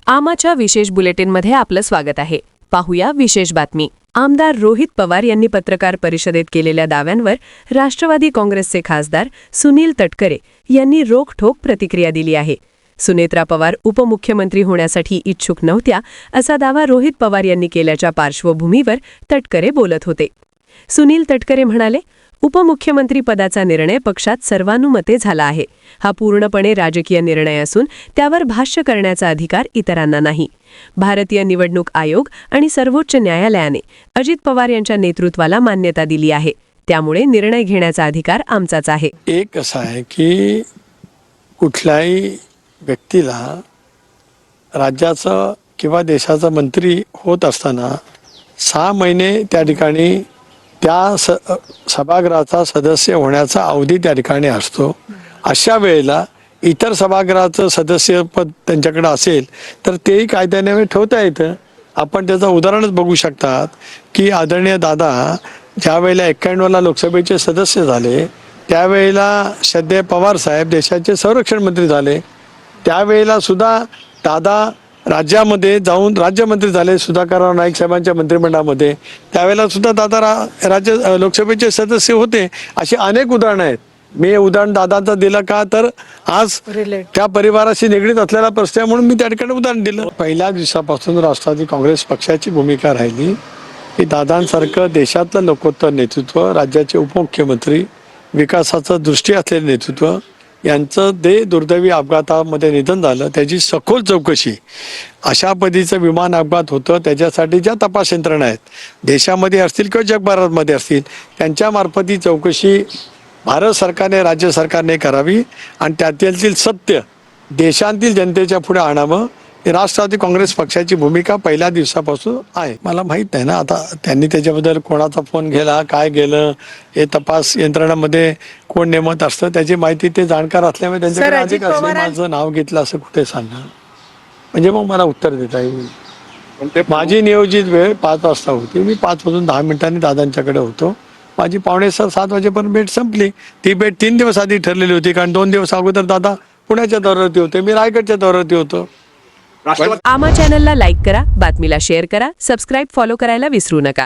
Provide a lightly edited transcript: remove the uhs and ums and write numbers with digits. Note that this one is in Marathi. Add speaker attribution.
Speaker 1: आमाच्या विशेष बुलेटिनमध्ये आपलं स्वागत आहे. पाहूया विशेष बातमी. आमदार रोहित पवार यांनी पत्रकार परिषदेत केलेल्या दाव्यांवर राष्ट्रवादी काँग्रेसचे खासदार सुनील तटकरे यांनी रोखठोक प्रतिक्रिया दिली आहे. सुनेत्रा पवार उपमुख्यमंत्री होण्यासाठी इच्छुक नव्हत्या असा दावा रोहित पवार यांनी केल्याच्या पार्श्वभूमीवर तटकरे बोलत होते. सुनील तटकरे म्हणाले, उपमुख्यमंत्री पदाचा निर्णय पक्षात सर्वानुमते झाला आहे. हा पूर्णपणे राजकीय निर्णय असून त्यावर भाष्य करण्याचा अधिकार इतरांना नाही. भारतीय निवडणूक आयोग आणि सर्वोच्च न्यायालयाने अजित पवार यांच्या नेतृत्वाला मान्यता दिली आहे. त्यामुळे निर्णय घेण्याचा अधिकार आमचाच आहे.
Speaker 2: एक असं आहे की कुठल्याही व्यक्तीला राज्याचा किंवा देशाचा मंत्री होत असताना 6 महिने त्या ठिकाणी त्या सभागृहाचा सदस्य होण्याचा अवधी त्या ठिकाणी असतो. अशा वेळेला इतर सभागृहाचं सदस्यपद त्यांच्याकडे असेल तर तेही कायद्याने ठेवता येतं. आपण त्याचं उदाहरणच बघू शकतात की आदरणीय दादा ज्या वेळेला 91ला लोकसभेचे सदस्य झाले त्यावेळेला श्रद्धेय पवार साहेब देशाचे संरक्षण मंत्री झाले. त्यावेळेला सुद्धा दादा राज्यामध्ये जाऊन राज्यमंत्री झाले सुधाकरराव नाईक साहेबांच्या मंत्रिमंडळामध्ये. त्यावेळेला सुद्धा दादा राज्य लोकसभेचे सदस्य होते. अशी अनेक उदाहरणं आहेत. मी हे उदाहरण दादांचं दिलं का तर आज त्या परिवाराशी निगडीत असलेला प्रश्न आहे म्हणून मी त्या ठिकाणी उदाहरण दिलं. पहिल्या दिवसापासून राष्ट्रवादी काँग्रेस पक्षाची भूमिका राहिली की दादांसारखं देशातलं लोकोत्तर नेतृत्व, राज्याचे उपमुख्यमंत्री, विकासाचं दृष्टी असलेले नेतृत्व यांचं दुर्दैवी अपघातामध्ये निधन झालं. त्याची सखोल चौकशी, अशा पद्धतीचं विमान अपघात होतं त्याच्यासाठी ज्या तपास यंत्रणा आहेत देशामध्ये असतील किंवा जगभरामध्ये असतील त्यांच्यामार्फत ही चौकशी भारत सरकारने राज्य सरकारने करावी आणि त्यातील सत्य देशातील जनतेच्या पुढे आणावं. राष्ट्रवादी काँग्रेस पक्षाची भूमिका पहिल्या दिवसापासून आहे. मला माहीत नाही ना आता त्यांनी त्याच्याबद्दल कोणाचा फोन गेला काय गेलं हे तपास यंत्रणामध्ये कोण नेमत असतं त्याची माहिती ते जाणकार असल्यामुळे त्यांच्याकडे अधिक असले. माझं नाव घेतलं असं कुठे सांगा म्हणजे मग मला उत्तर देता येईल. माझी नियोजित वेळ 5 वाजता होती. मी 5 वाजून 10 मिनिटांनी दादांच्याकडे होतो. माझी 6:45-7 वाजेपर्यंत भेट संपली. ती भेट 3 दिवस आधी ठरलेली होती कारण 2 दिवस अगोदर दादा पुण्याच्या दौऱ्यावरती होते, मी रायगडच्या दौऱ्यावरती होतो.
Speaker 1: आमा चॅनलला लाईक करा, बातमीला शेअर करा, सबस्क्राईब फॉलो करायला विसरू नका.